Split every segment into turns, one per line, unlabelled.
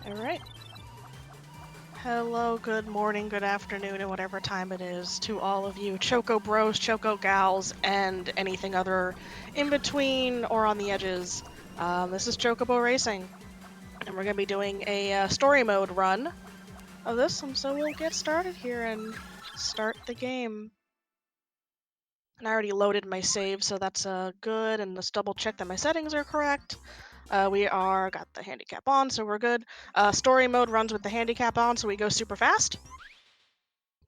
Alright. Hello, good morning, good afternoon, and whatever time it is to all of you Choco Bros, Choco Gals, and anything other in between or on the edges. This is Chocobo Racing, and we're going to be doing a story mode run of this, and so we'll get started here and start the game. And I already loaded my save, so that's good, and let's double check that my settings are correct. We got the handicap on, so we're good. Story mode runs with the handicap on, so we go super fast.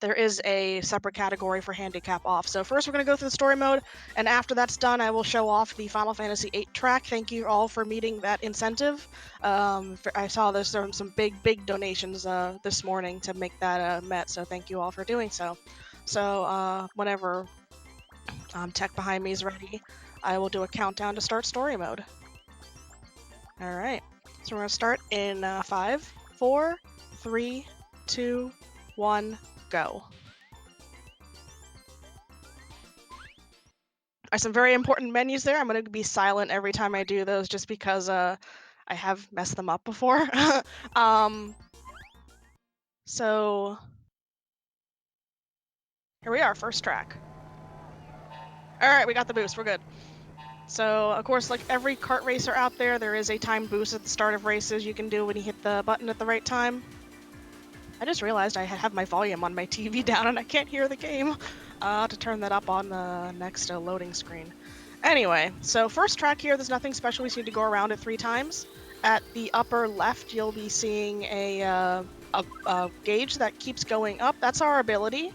There is a separate category for handicap off. So first we're going to go through the story mode, and after that's done, I will show off the Final Fantasy VIII track. Thank you all for meeting that incentive. I saw there's some big donations this morning to make that met, so thank you all for doing so. So whenever tech behind me is ready, I will do a countdown to start story mode. Alright, so we're going to start in 5, 4, 3, 2, 1, go. There's some very important menus there. I'm going to be silent every time I do those just because I have messed them up before. So here we are, first track. Alright, we got the boost, we're good. So, of course, like every kart racer out there is a time boost at the start of races you can do when you hit the button at the right time. I just realized I have my volume on my TV down and I can't hear the game. To turn that up on the next loading screen. Anyway, so first track here, there's nothing special. We just need to go around it 3 times. At the upper left, you'll be seeing a gauge that keeps going up. That's our ability.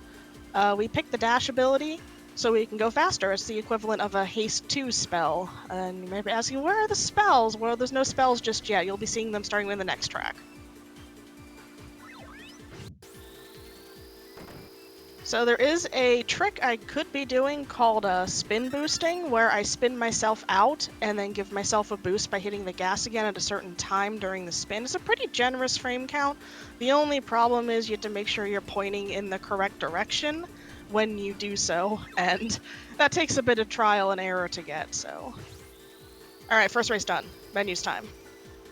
We pick the dash ability so we can go faster. It's the equivalent of a haste 2 spell. And you may be asking, where are the spells? Well, there's no spells just yet. You'll be seeing them starting in the next track. So there is a trick I could be doing called spin boosting, where I spin myself out and then give myself a boost by hitting the gas again at a certain time during the spin. It's a pretty generous frame count. The only problem is you have to make sure you're pointing in the correct direction when you do so, and that takes a bit of trial and error to get, so. Alright, first race done. Menus time.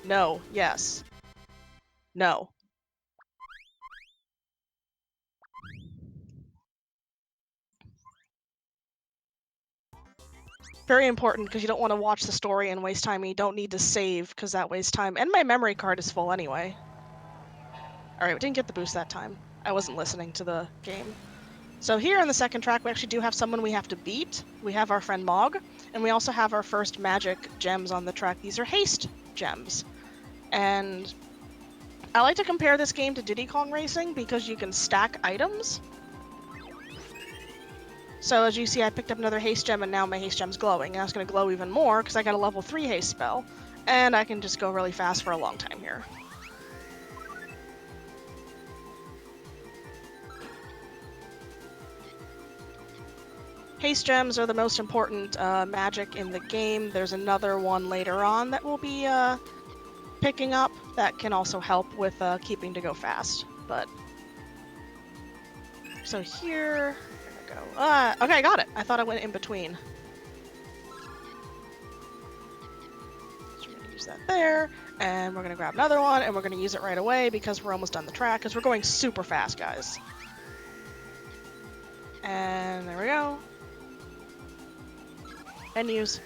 No. Yes. No. Very important, because you don't want to watch the story and waste time, and you don't need to save, because that wastes time. And my memory card is full anyway. Alright, we didn't get the boost that time. I wasn't listening to the game. So here on the second track, we actually do have someone we have to beat. We have our friend Mog, and we also have our first magic gems on the track. These are haste gems. And I like to compare this game to Diddy Kong Racing, because you can stack items. So as you see, I picked up another haste gem, and now my haste gem's glowing. And it's going to glow even more, because I got a level 3 haste spell. And I can just go really fast for a long time here. Haste gems are the most important magic in the game. There's another one later on that we'll be picking up that can also help with keeping to go fast. But so here we go. Okay, I got it. I thought I went in between. So we're gonna use that there, and we're gonna grab another one, and we're gonna use it right away because we're almost done the track. Because we're going super fast, guys. And there we go. Menus.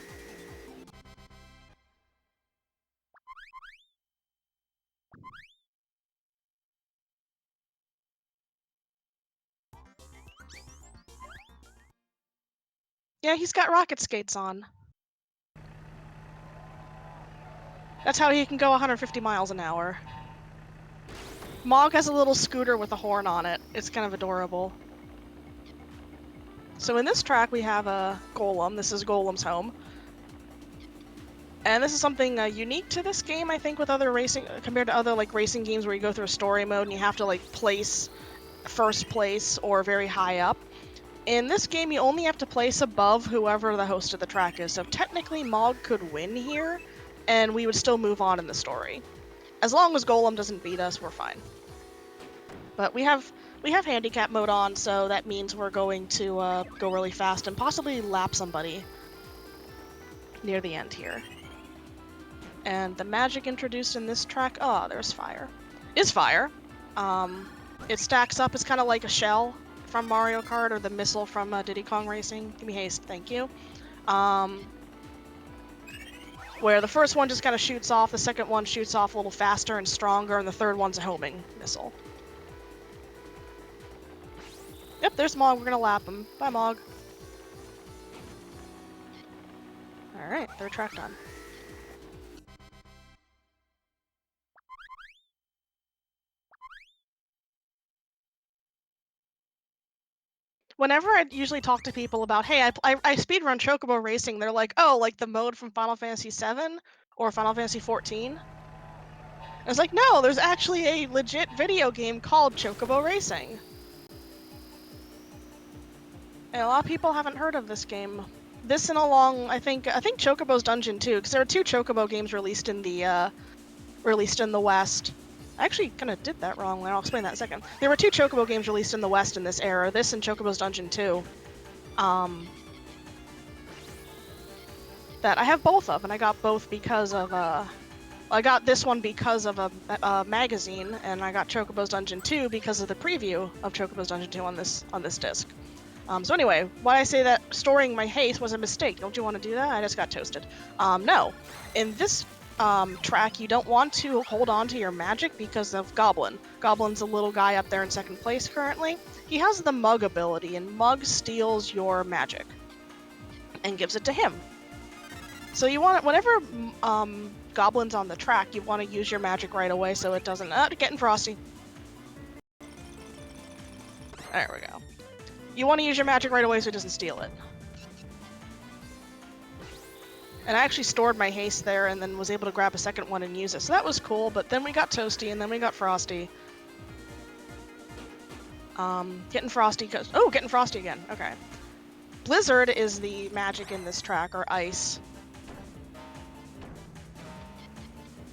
Yeah, he's got rocket skates on. That's how he can go 150 miles an hour. Mog has a little scooter with a horn on it. It's kind of adorable. So in this track we have a Golem. This is Golem's home. And this is something unique to this game, I think, with other racing, compared to other like racing games where you go through a story mode and you have to like place first place or very high up. In this game, you only have to place above whoever the host of the track is. So technically, Mog could win here, and we would still move on in the story. As long as Golem doesn't beat us, we're fine. But we have handicap mode on, so that means we're going to go really fast and possibly lap somebody near the end here. And the magic introduced in this track, oh, there's fire. Is fire. It stacks up. It's kind of like a shell from Mario Kart or the missile from Diddy Kong Racing. Give me haste, thank you. Where the first one just kind of shoots off, the second one shoots off a little faster and stronger, and the third one's a homing missile. Yep, there's Mog. We're gonna lap him. Bye, Mog. Alright, third track done. Whenever I usually talk to people about, hey, I speedrun Chocobo Racing, they're like, oh, like the mode from Final Fantasy VII or Final Fantasy XIV? I was like, no, there's actually a legit video game called Chocobo Racing. And a lot of people haven't heard of this game. This and along, I think Chocobo's Dungeon too, because there are 2 Chocobo games released in the West. I actually kind of did that wrong, and I'll explain that in a second. There were 2 Chocobo games released in the West in this era, this and Chocobo's Dungeon 2. That I have both of, and I got both because of, I got this one because of a magazine, and I got Chocobo's Dungeon 2 because of the preview of Chocobo's Dungeon 2 on this disc. So anyway, why I say that storing my haste was a mistake. Don't you want to do that? I just got toasted. No. In this track, you don't want to hold on to your magic because of Goblin. Goblin's a little guy up there in second place currently. He has the Mug ability, and Mug steals your magic and gives it to him. So you want, whenever Goblin's on the track, you want to use your magic right away so it doesn't... getting frosty. There we go. You want to use your magic right away so it doesn't steal it. And I actually stored my haste there and then was able to grab a second one and use it. So that was cool, but then we got toasty and then we got frosty. Getting frosty goes... Oh, getting frosty again. Okay. Blizzard is the magic in this track, or ice.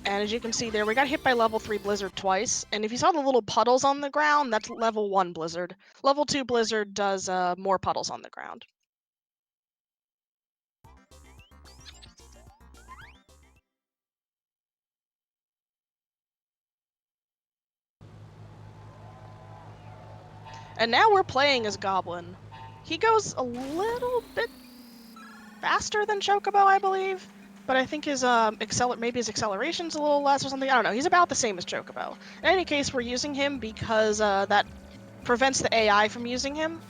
And as you can see there, we got hit by level 3 Blizzard twice. And if you saw the little puddles on the ground, that's level 1 Blizzard. Level 2 Blizzard does more puddles on the ground. And now we're playing as Goblin. He goes a little bit faster than Chocobo, I believe. But I think his maybe his acceleration's a little less or something. I don't know. He's about the same as Chocobo. In any case, we're using him because that prevents the AI from using him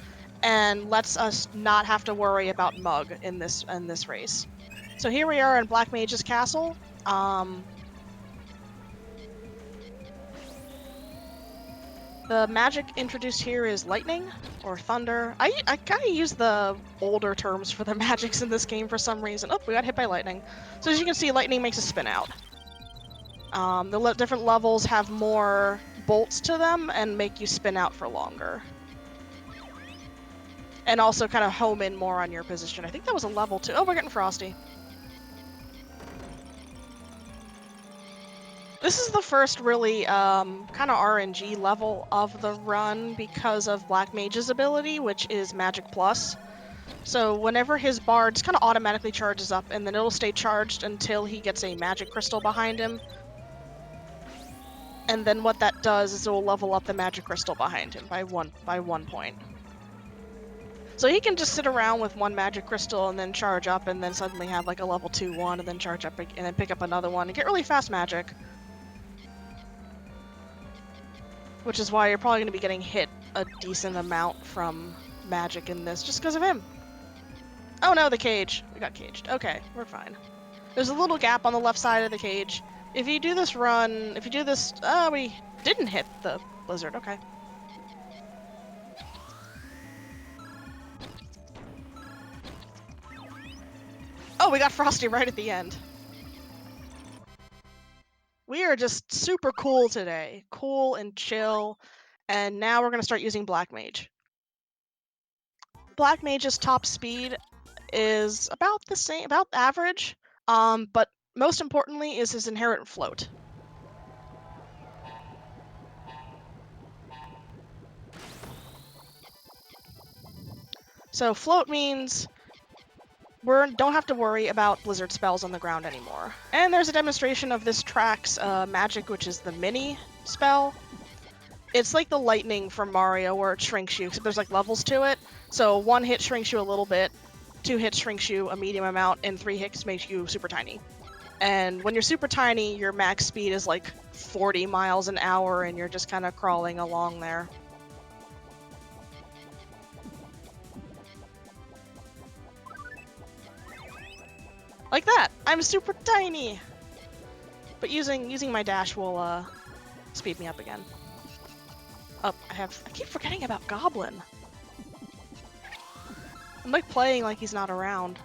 and lets us not have to worry about Mug in this race. So here we are in Black Mage's castle. The magic introduced here is lightning or thunder. I kind of use the older terms for the magics in this game for some reason. Oh, we got hit by lightning. So as you can see, lightning makes a spin out. The different levels have more bolts to them and make you spin out for longer. And also kind of home in more on your position. I think that was a level 2. Oh, we're getting frosty. This is the first really kind of RNG level of the run because of Black Mage's ability, which is Magic Plus. So whenever his bar just kind of automatically charges up, and then it'll stay charged until he gets a magic crystal behind him. And then what that does is it will level up the magic crystal behind him by one point. So he can just sit around with one magic crystal and then charge up and then suddenly have like a level 2-1 and then charge up and then pick up another one and get really fast magic. Which is why you're probably going to be getting hit a decent amount from magic in this just because of him. Oh no, the cage. We got caged. Okay, we're fine. There's a little gap on the left side of the cage. If you do this run, if you do this... we didn't hit the blizzard. Okay. Oh, we got Frosty right at the end. We are just super cool today. Cool and chill. And now we're going to start using Black Mage. Black Mage's top speed is about the same, about average. But most importantly is his inherent float. So float means don't have to worry about blizzard spells on the ground anymore. And there's a demonstration of this track's magic, which is the mini spell. It's like the lightning from Mario where it shrinks you, except there's like levels to it. So 1 hit shrinks you a little bit, 2 hits shrinks you a medium amount, and 3 hits makes you super tiny. And when you're super tiny, your max speed is like 40 miles an hour and you're just kind of crawling along there. Like that! I'm super tiny! But using my dash will speed me up again. Oh, I keep forgetting about Goblin. I'm like playing like he's not around.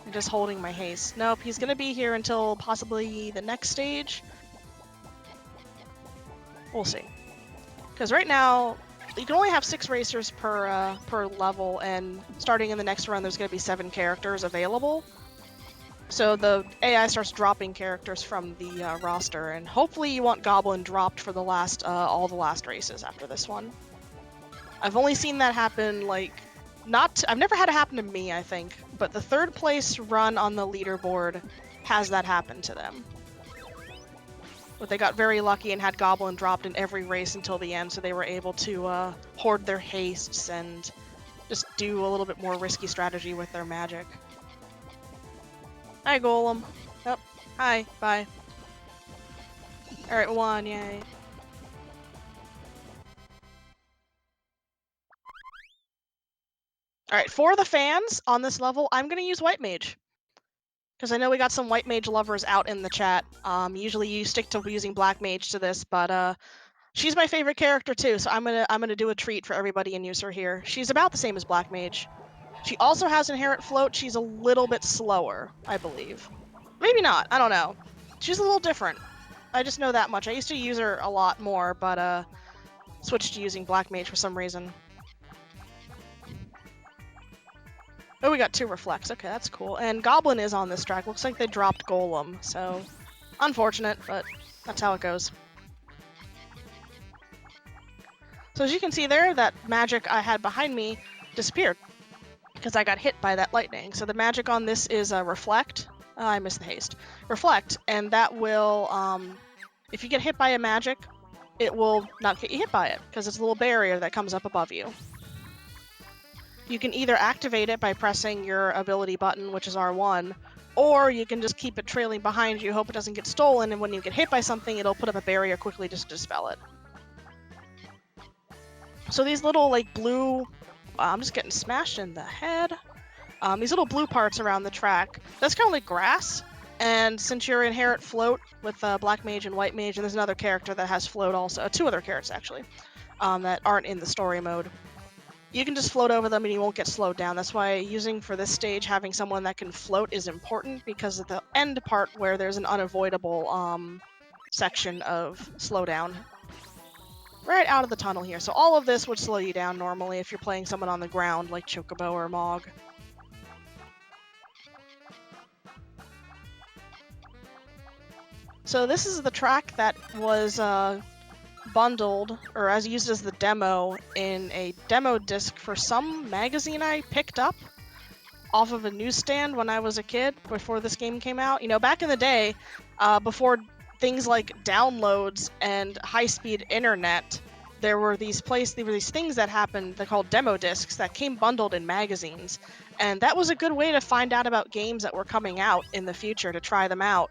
I'm just holding my haste. Nope, he's gonna be here until possibly the next stage. We'll see. Because right now, you can only have 6 racers per level, and starting in the next run, there's gonna be 7 characters available. So the AI starts dropping characters from the roster, and hopefully you want Goblin dropped for the last all the last races after this one. I've only seen that happen like I've never had it happen to me, I think, but the 3rd place run on the leaderboard has that happen to them. But they got very lucky and had Goblin dropped in every race until the end, so they were able to hoard their hastes and just do a little bit more risky strategy with their magic. Hi, Golem. Yep. Hi. Bye. Alright, 1, yay. Alright, for the fans on this level, I'm gonna use White Mage. Because I know we got some White Mage lovers out in the chat. Usually you stick to using Black Mage to this, but she's my favorite character too, so I'm gonna do a treat for everybody and use her here. She's about the same as Black Mage. She also has Inherent Float. She's a little bit slower, I believe. Maybe not, I don't know. She's a little different. I just know that much. I used to use her a lot more, but switched to using Black Mage for some reason. Oh, we got 2 reflects. Okay, that's cool. And Goblin is on this track. Looks like they dropped Golem, so unfortunate, but that's how it goes. So as you can see there, that magic I had behind me disappeared because I got hit by that lightning. So the magic on this is Reflect. I missed the haste. Reflect, and that will, if you get hit by a magic, it will not get you hit by it because it's a little barrier that comes up above you. You can either activate it by pressing your ability button, which is R1, or you can just keep it trailing behind you, hope it doesn't get stolen, and when you get hit by something, it'll put up a barrier quickly just to dispel it. So these little, like, blue... I'm just getting smashed in the head. These little blue parts around the track, that's kind of like grass, and since you're Inherent Float with Black Mage and White Mage, and there's another character that has Float also, 2 other characters actually, that aren't in the story mode, you can just float over them and you won't get slowed down. That's why using for this stage, having someone that can float is important, because at the end part where there's an unavoidable section of slowdown. Right out of the tunnel here. So all of this would slow you down normally if you're playing someone on the ground like Chocobo or Mog. So this is the track that was bundled, or as used as the demo in a demo disc for some magazine I picked up off of a newsstand when I was a kid, before this game came out. You know, back in the day, before things like downloads and high-speed internet, there were these things that happened, they're called demo discs, that came bundled in magazines. And that was a good way to find out about games that were coming out in the future, to try them out.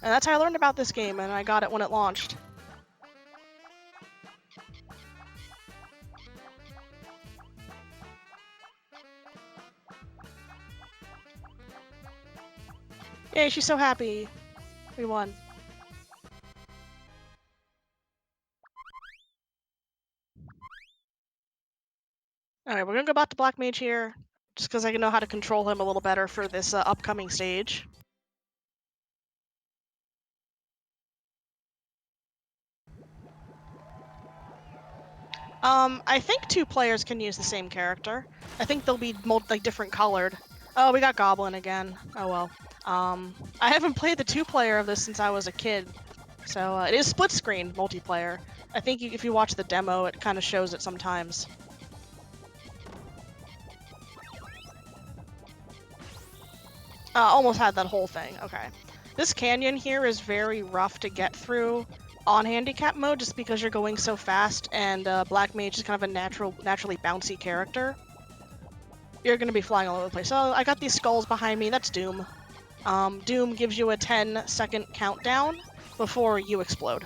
And that's how I learned about this game, and I got it when it launched. Yay, she's so happy. We won. Alright, we're gonna go back to Black Mage here, just because I know how to control him a little better for this upcoming stage. I think 2 players can use the same character. I think they'll be different colored. Oh, we got Goblin again. Oh well. I haven't played the 2-player of this since I was a kid, so it is split screen multiplayer. I think if you watch the demo, it kind of shows it sometimes. Almost had that whole thing. Okay. This canyon here is very rough to get through on handicap mode just because you're going so fast, and Black Mage is kind of a naturally bouncy character. You're going to be flying all over the place. So I got these skulls behind me. That's Doom. Doom gives you a 10-second countdown before you explode.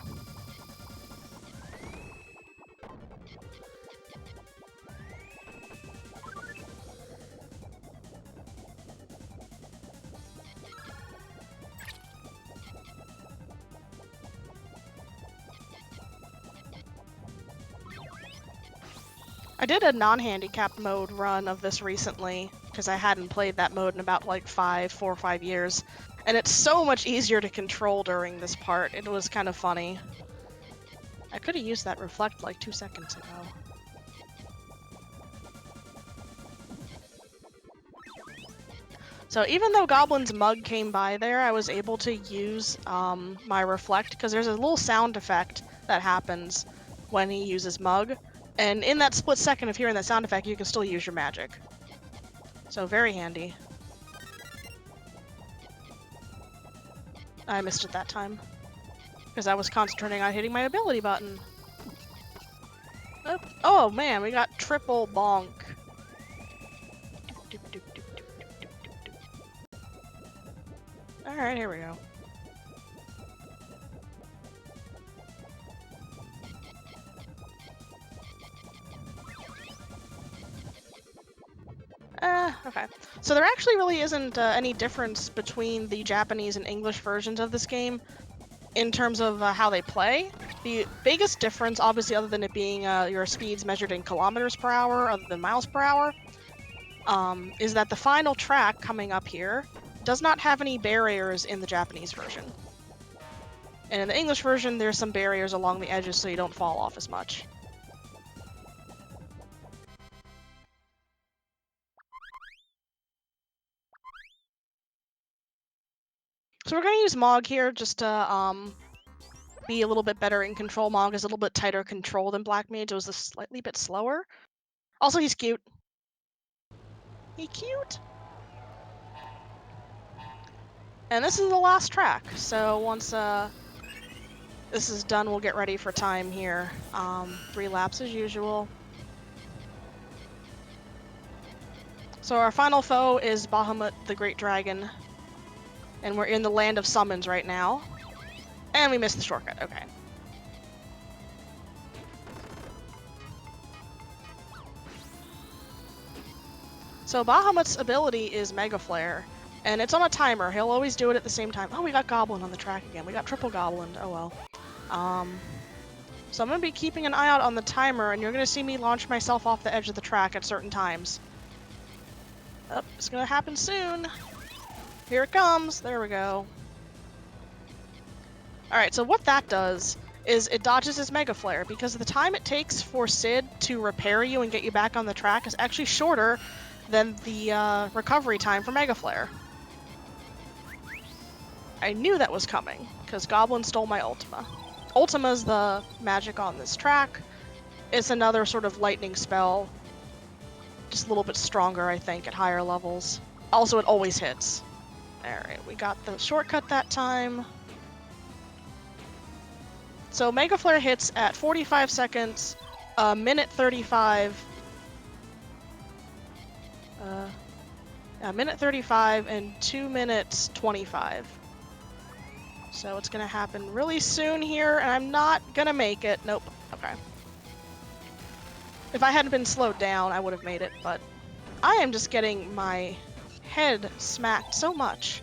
I did a non-handicapped mode run of this recently because I hadn't played that mode in about like 4 or 5 years, and it's so much easier to control during this part. It was kind of funny. I could have used that reflect like 2 seconds ago. So even though Goblin's mug came by there, I was able to use my reflect because there's a little sound effect that happens when he uses mug. And in that split second of hearing that sound effect, you can still use your magic. So very handy. I missed it that time because I was concentrating on hitting my ability button. Oh man, we got triple bonk. Alright, here we go. Okay. So there actually really isn't any difference between the Japanese and English versions of this game in terms of how they play. The biggest difference, obviously, other than it being your speeds measured in kilometers per hour, other than miles per hour, is that the final track coming up here does not have any barriers in the Japanese version. And in the English version, there's some barriers along the edges so you don't fall off as much. So we're going to use Mog here just to be a little bit better in control. Mog is a little bit tighter control than Black Mage. It was a slightly bit slower. Also, he's cute. He's cute. And this is the last track, so once this is done, we'll get ready for time here. 3 laps as usual. So our final foe is Bahamut the Great Dragon, and we're in the land of summons right now. And we missed the shortcut, okay. So Bahamut's ability is Mega Flare, and it's on a timer. He'll always do it at the same time. Oh, we got Goblin on the track again. We got triple Goblin. Oh well. So I'm going to be keeping an eye out on the timer, and you're going to see me launch myself off the edge of the track at certain times. Oh, it's going to happen soon. Here it comes. There we go. Alright, so what that does is it dodges his Mega Flare, because the time it takes for Sid to repair you and get you back on the track is actually shorter than the recovery time for Mega Flare. I knew that was coming, because Goblin stole my Ultima. Ultima's the magic on this track. It's another sort of lightning spell. Just a little bit stronger, I think, at higher levels. Also, it always hits. Alright, we got the shortcut that time. So Mega Flare hits at 45 seconds, minute 35. Minute 35 and 2 minutes 25. So it's gonna happen really soon here, and I'm not gonna make it. Nope. Okay. If I hadn't been slowed down, I would have made it, but I am just getting my head smacked so much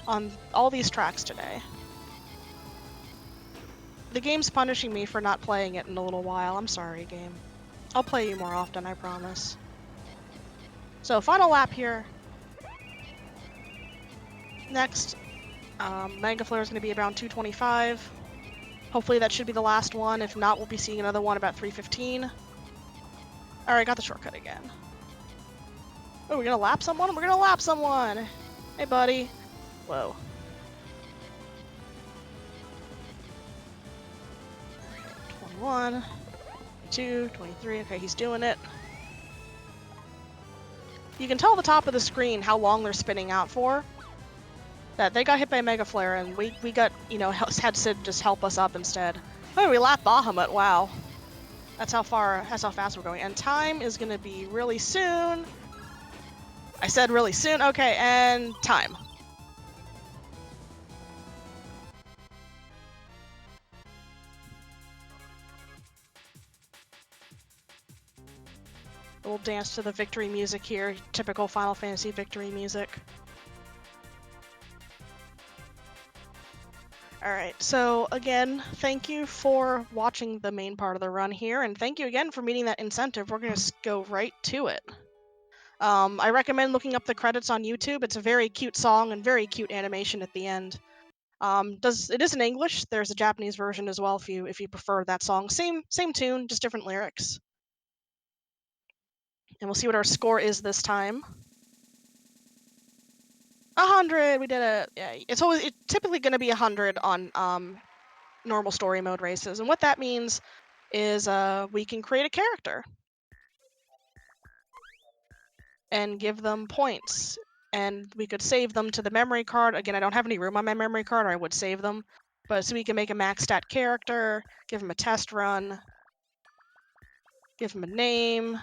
on all these tracks today. The game's punishing me for not playing it in a little while. I'm sorry, game. I'll play you more often, I promise. So, final lap here. Next, Mega Flare is going to be around 225. Hopefully that should be the last one. If not, we'll be seeing another one about 315. Alright, got the shortcut again. Oh, we're going to lap someone? We're going to lap someone! Hey, buddy. Whoa. 21, 22, 23. Okay, he's doing it. You can tell at the top of the screen how long they're spinning out for. that they got hit by a Mega Flare, and we got, you know, had Sid just help us up instead. Oh, we lapped Bahamut, wow. That's how fast we're going. And time is gonna be really soon. I said really soon, okay, and time. We'll dance to the victory music here, typical Final Fantasy victory music. Alright, so again, thank you for watching the main part of the run here, and thank you again for meeting that incentive. We're going to go right to it. I recommend looking up the credits on YouTube. It's a very cute song and very cute animation at the end. It is in English. There's a Japanese version as well if you prefer that song. Same tune, just different lyrics. And we'll see what our score is this time. 100. We did it. Yeah, it's typically going to be 100 on normal story mode races, and what that means is we can create a character and give them points, and we could save them to the memory card. Again, I don't have any room on my memory card, or I would save them, but so we can make a max stat character, give him a test run, give him a name.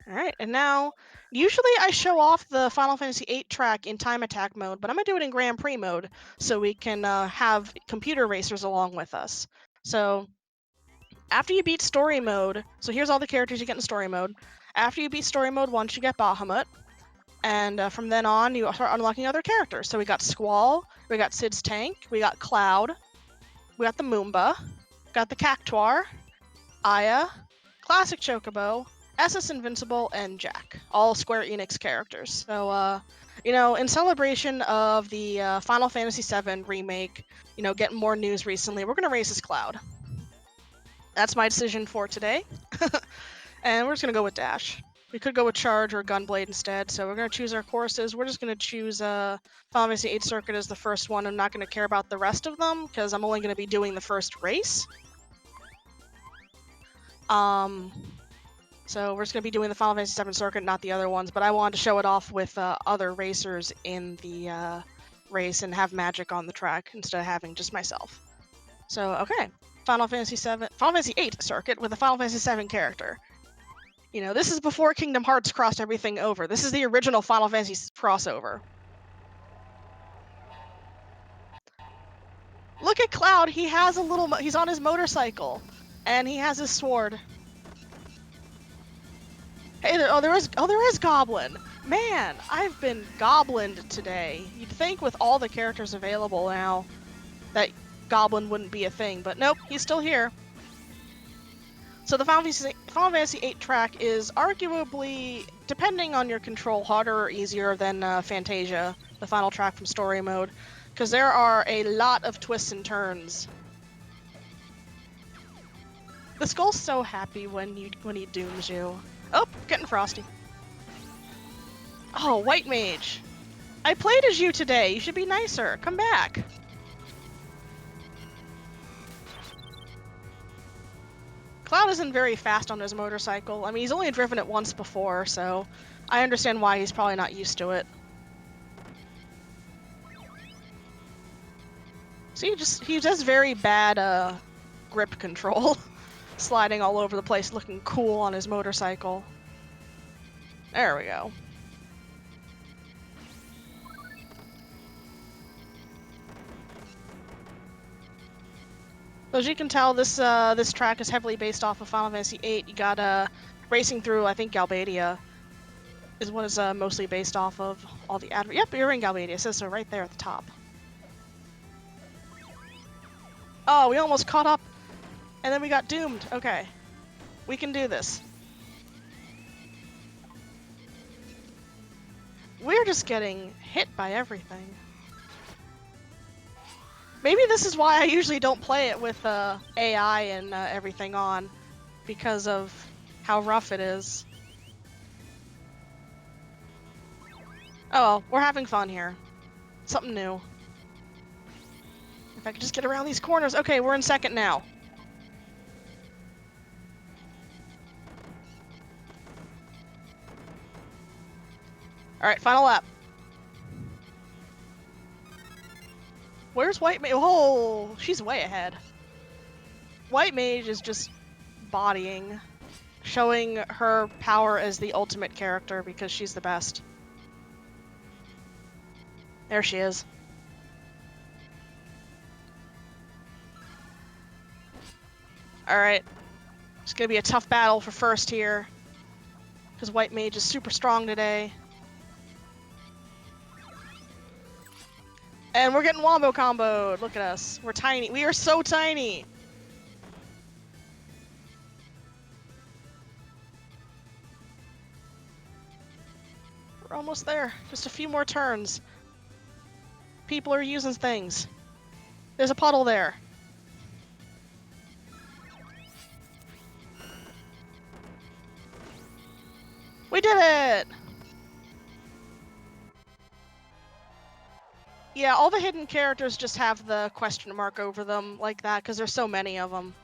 Alright, and now, usually I show off the Final Fantasy VIII track in time attack mode, but I'm going to do it in Grand Prix mode so we can have computer racers along with us. So, after you beat story mode, so here's all the characters you get in story mode. After you beat story mode once, you get Bahamut, and from then on, you start unlocking other characters. So we got Squall, we got Sid's Tank, we got Cloud, we got the Moomba, got the Cactuar, Aya, Classic Chocobo, SS Invincible, and Jack. All Square Enix characters. So, you know, in celebration of the Final Fantasy VII remake, you know, getting more news recently, we're going to race as Cloud. That's my decision for today. And we're just going to go with Dash. We could go with Charge or Gunblade instead, so we're going to choose our courses. We're just going to choose Final Fantasy VIII Circuit as the first one. I'm not going to care about the rest of them, because I'm only going to be doing the first race. So we're just going to be doing the Final Fantasy VII Circuit, not the other ones, but I wanted to show it off with other racers in the race and have magic on the track instead of having just myself. So, okay. Final Fantasy VIII Circuit with a Final Fantasy VII character. You know, this is before Kingdom Hearts crossed everything over. This is the original Final Fantasy crossover. Look at Cloud. He has a little. He's on his motorcycle, and he has his sword. Hey, there is Goblin. Man, I've been goblined today. You'd think with all the characters available now that Goblin wouldn't be a thing, but nope, he's still here. So the Final Fantasy VIII track is arguably, depending on your control, harder or easier than Fantasia, the final track from story mode, because there are a lot of twists and turns. The Skull's so happy when he dooms you. Oh, getting frosty. Oh, White Mage. I played as you today. You should be nicer. Come back. Cloud isn't very fast on his motorcycle. I mean, he's only driven it once before, so I understand why he's probably not used to it. See, he just very bad grip control. Sliding all over the place, looking cool on his motorcycle. There we go. So as you can tell, this track is heavily based off of Final Fantasy VIII. You got racing through, I think, Galbadia is what it's mostly based off of. All the yep, you're in Galbadia. It says so right there at the top. Oh, we almost caught up, and then we got doomed. Okay, we can do this. We're just getting hit by everything. Maybe this is why I usually don't play it with AI and everything on, because of how rough it is. Oh well, we're having fun here. Something new. If I could just get around these corners. Okay, we're in second now. All right, final lap. Where's White Mage? Oh, she's way ahead. White Mage is just bodying, showing her power as the ultimate character because she's the best. There she is. All right. It's going to be a tough battle for first here because White Mage is super strong today. And we're getting wombo comboed. Look at us. We're tiny. We are so tiny. We're almost there. Just a few more turns. People are using things. There's a puddle there. We did it! Yeah, all the hidden characters just have the question mark over them like that because there's so many of them.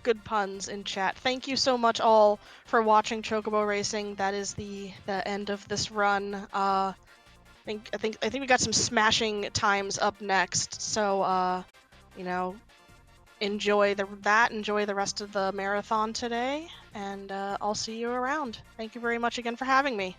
Good puns in chat. Thank you so much all for watching Chocobo Racing. That is the end of this run. I think we got some smashing times up next. So you know, enjoy enjoy the rest of the marathon today, and I'll see you around. Thank you very much again for having me.